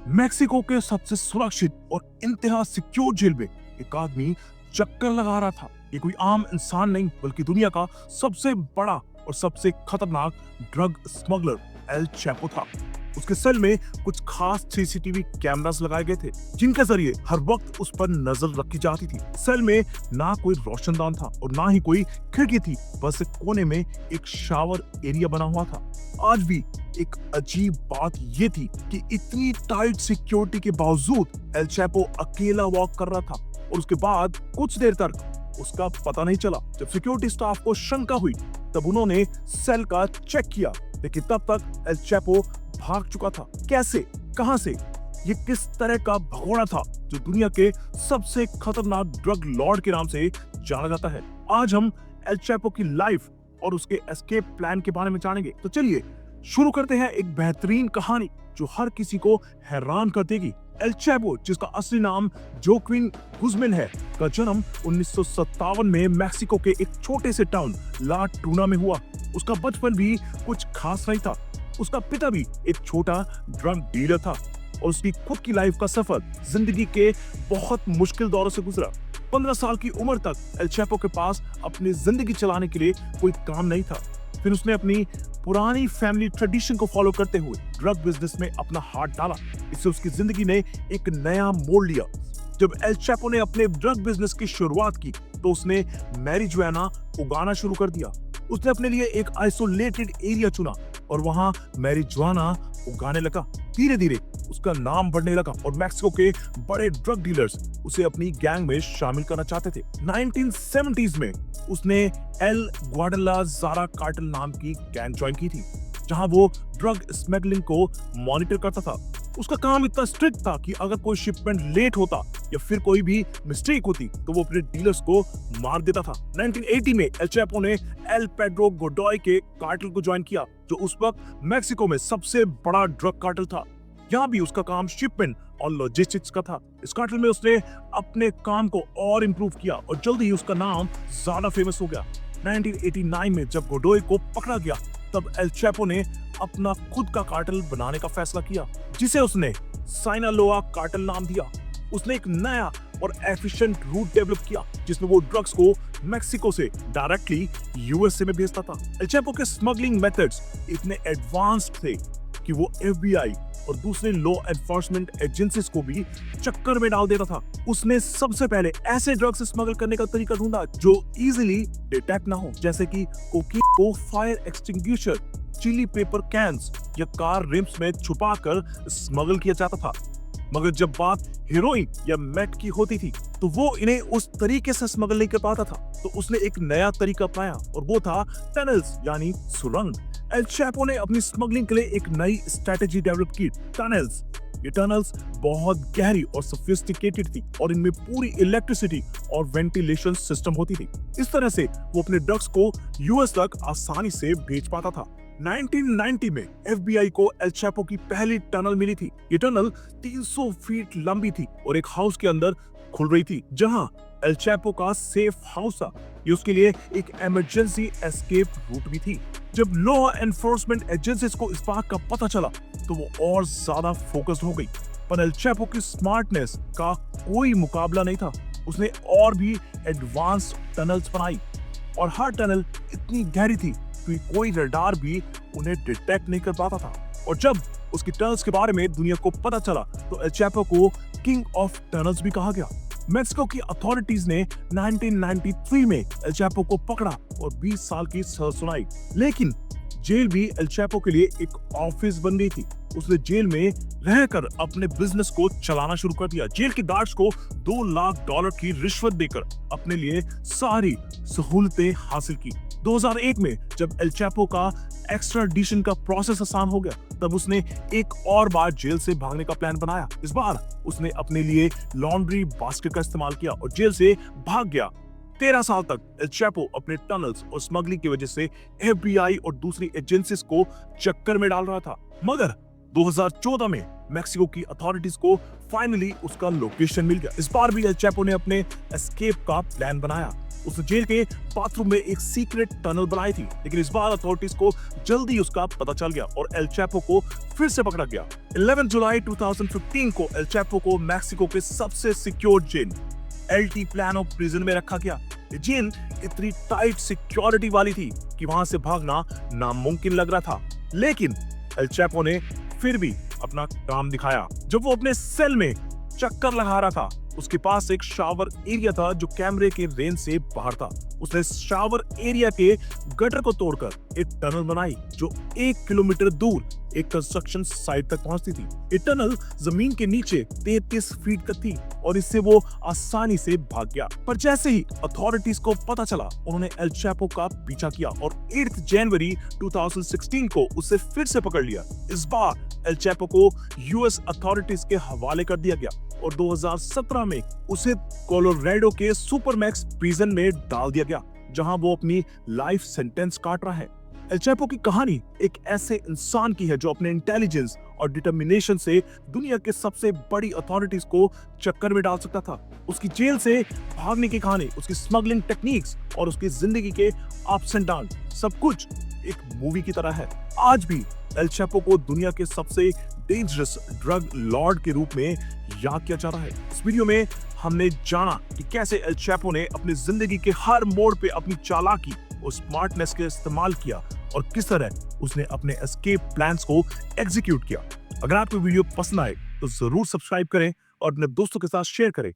Mexico के सबसे सुरक्षित और इंतहा सिक्योर जेल में एक आदमी चक्कर लगा रहा था। ये कोई आम इंसान नहीं बल्कि दुनिया का सबसे बड़ा और सबसे खतरनाक ड्रग स्मगलर एल चैपो था। उसके सेल में कुछ खास सीसीटीवी कैमरास लगाए गए थे जिनके जरिए हर वक्त उस पर नजर रखी जाती थी। सेल में ना कोई रोशनदान था और ना ही कोई खिड़की थी, बस एक कोने में एक शावर एरिया बना हुआ था। आज भी एक अजीब बात यह थी कि इतनी टाइट सिक्योरिटी के बावजूद एल चैपो अकेला वॉक कर रहा था और उसके बाद कुछ देर तक उसका पता नहीं चला। जब सिक्योरिटी स्टाफ को शंका हुई तब उन्होंने सेल का चेक किया, लेकिन तब तक एल चैपो भाग चुका था। कैसे, कहां से, ये किस तरह का भगोड़ा था जो दुनिया के सबसे खतरनाक ड्रग लॉर्ड के नाम से जाना जाता है। आज हम एल चैपो की लाइफ और उसके एस्केप प्लान के बारे में जानेंगे। तो चलिए शुरू करते हैं एक बेहतरीन कहानी जो हर किसी को हैरान कर देगी। एल चैपो, जिसका असली नाम जोक्विन गुज़मैन है, का जन्म 1957 में मेक्सिको के एक छोटे से टाउन ला टूना में हुआ। उसका बचपन भी कुछ खास नहीं था। उसका पिता भी एक छोटा ड्रग डीलर था और उसकी खुद की लाइफ का सफर जिंदगी के बहुत मुश्किल दौरों से गुजरा। 15 साल की उम्र तक एल चैपो के पास अपनी जिंदगी चलाने के लिए कोई काम नहीं था। फिर उसने अपनी पुरानी फैमिली ट्रेडिशन को फॉलो करते हुए ड्रग बिजनेस में अपना हाथ डाला। इससे उसकी जिंदगी ने एक नया मोड़ लिया। जब एल चैपो ने अपने ड्रग बिजनेस की शुरुआत की तो उसने मैरिजुआना उगाना शुरू कर दिया। उसने अपने लिए एक आइसोलेटेड एरिया चुना और वहां मैरिजुआना उगाने लगा। धीरे धीरे उसका नाम बढ़ने लगा और मेक्सिको के बड़े ड्रग डीलर्स उसे अपनी गैंग में शामिल करना चाहते थे। 1970s में उसने एल ग्वाडलाजारा कार्टेल नाम की गैंग ज्वाइन की थी, जहां वो ड्रग स्मगलिंग को मॉनिटर करता था। उसका काम इतना स्ट्रिक्ट था कि अगर कोई शिपमेंट लेट होता या फिर कोई भी मिस्टेक होती तो वो अपने डीलर्स को मार देता था। 1980 में एल चैपो ने एल पेड्रो गोडोय के कार्टेल को ज्वाइन किया, जो उस वक्त मेक्सिको में सबसे बड़ा ड्रग कार्टेल था। यहाँ भी उसका काम शिपमेंट और लॉजिस्टिक्स का था। इस कार्टेल में उसने अपने काम को और इम्प्रूव किया और जल्दी ही उसका नाम ज्यादा फेमस हो गया। 1989 में जब गोडोय को पकड़ा गया तब एल चैपो ने अपना खुद का कार्टेल बनाने का फैसला किया, जिसे उसने साइनालोआ कार्टेल नाम दिया। उसने एक नया और एफिशिएंट रूट डेवलप किया जिसमें वो ड्रग्स को मेक्सिको से डायरेक्टली यूएसए में भेजता था। एल चैपो के स्मगलिंग मेथड्स इतने एडवांस्ड थे कि वो एफबीआई और दूसरे लॉ एनफोर्समेंट एजेंसीज को भी चक्कर में डाल देता था। उसने सबसे पहले ऐसे ड्रग्स स्मगल करने का तरीका ढूंढा जो इजीली डिटेक्ट ना हो, जैसे कि कोकीन को fire extinguisher, chilli pepper cans या कार रिम्स में छुपाकर स्मगल किया जाता था। मगर जब बात हेरोइन या मेट की होती थी तो वो इन्हें उस तरीके से स्मगल नहीं कर पाता था। तो उसने एक नया तरीका अपनाया और वो था टनल्स यानी सुरंग। एल चैपो ने अपनी स्मगलिंग के लिए एक नई स्ट्रेटेजी डेवलप की, टनल्स। ये टनल्स बहुत गहरी और सोफिस्टिकेटेड थी और इनमें पूरी इलेक्ट्रिसिटी और वेंटिलेशन सिस्टम होती थी। इस तरह से वो अपने ड्रग्स को यूएस तक आसानी से भेज पाता था। 1990 में एफबीआई को एल चैपो की पहली टनल मिली थी। ये टनल 300 फीट लंबी थी और एक हाउस के अंदर खुल रही थी, जहां एल चैपो का सेफ हाउस था। ये उसके लिए एक इमरजेंसी एस्केप रूट भी थी। जब लॉ एनफोर्समेंट एजेंसीज को इस बात का पता चला तो वो और ज्यादा फोकस्ड हो गई। पर एल चैपो की स्मार्टनेस का कोई मुकाबला नहीं था। उसने और भी एडवांस्ड टनल्स बनाई और हर टनल इतनी गहरी थी कि कोई रडार भी उन्हें डिटेक्ट नहीं कर पाता था। और जब उसकी टनल्स के बारे में दुनिया को पता चला तो एल चैपो को किंग ऑफ टनल्स भी कहा गया। मेक्सिको की अथॉरिटीज ने 1993 में एल चैपो को पकड़ा और 20 साल की सजा सुनाई। लेकिन जेल भी एल चैपो के लिए एक ऑफिस बन गई थी। उसने जेल में रहकर अपने बिजनेस को चलाना शुरू कर दिया। जेल के गार्ड्स को $2 लाख की रिश्वत देकर अपने लिए सारी सहूलतें हासिल की। 2001 में जब एल चैपो का एक्स्ट्राडिशन का प्रोसेस आसान हो गया तब उसने एक और बार जेल से भागने का प्लान बनाया। इस बार उसने अपने लिए लॉन्ड्री बास्केट का इस्तेमाल किया और जेल से भाग गया। 13 साल तक एल चैपो अपने टनल्स और स्मगलिंग की वजह से एफबीआई और दूसरी एजेंसीज को चक्कर में डाल रहा था। मगर 2014 में मेक्सिको की अथॉरिटीज को फाइनली उसका लोकेशन मिल गया। इस बार भी एल चैपो ने अपने एस्केप का प्लान बनाया। उसने जेल के बाथरूम में एक सीक्रेट टनल बनाई थी, लेकिन इस बार अथॉरिटीज को जल्दी उसका पता चल गया और एल चैपो को फिर से पकड़ा गया। 11 जुलाई 2015 को एल चैपो को मैक्सिको के सबसे सिक्योर जेल एल्टी प्लानो प्रिजन में रखा गया। ये जेल इतनी टाइट सिक्योरिटी वाली थी कि वहां से भागना नामुमकिन लग रहा था, लेकिन एल चैपो ने फिर भी अपना काम दिखाया। जब वो अपने सेल में चक्कर लगा रहा था, उसके पास एक शावर एरिया था जो कैमरे के रेंज से बाहर था। उसने शावर एरिया के गटर को तोड़कर एक टनल बनाई जो 1 किलोमीटर दूर एक कंस्ट्रक्शन साइट तक पहुंचती थी। ये टनल जमीन के नीचे 33 फीट तक थी और इससे वो आसानी से भाग गया। पर जैसे ही अथॉरिटीज को पता चला, उन्होंने एल चैपो का पीछा किया और 8 जनवरी 2016 को उसे फिर से पकड़ लिया। इस बार एल चैपो को यूएस अथॉरिटीज के हवाले कर दिया गया और 2017 में उसे कोलोराडो के सुपरमैक्स प्रिजन में डाल दिया गया, जहां वो अपनी लाइफ सेंटेंस काट रहा है। एल चैपो की कहानी एक ऐसे इंसान की है जो अपने इंटेलिजेंस और डिटर्मिनेशन से दुनिया के सबसे बड़ी अथॉरिटीज को चक्कर में डाल सकता था। उसकी जेल से भागने की कहानी, उसकी स्मगलिंग टेक्निक्स और उसकी जिंदगी के अप्स एंड डाउन, सब कुछ एक मूवी की तरह है। आज भी एल चैपो को दुनिया के सबसे डेंजरस ड्रग लॉर्ड के रूप में याद किया जा रहा है। इस वीडियो में हमने जाना कि कैसे एल चैपो ने अपनी जिंदगी के हर मोड़ पे अपनी चालाकी और स्मार्टनेस का इस्तेमाल किया और किस तरह उसने अपने एस्केप प्लान्स को एग्जीक्यूट किया। अगर आपको वीडियो पसंद आए तो जरूर सब्सक्राइब करें और अपने दोस्तों के साथ शेयर करें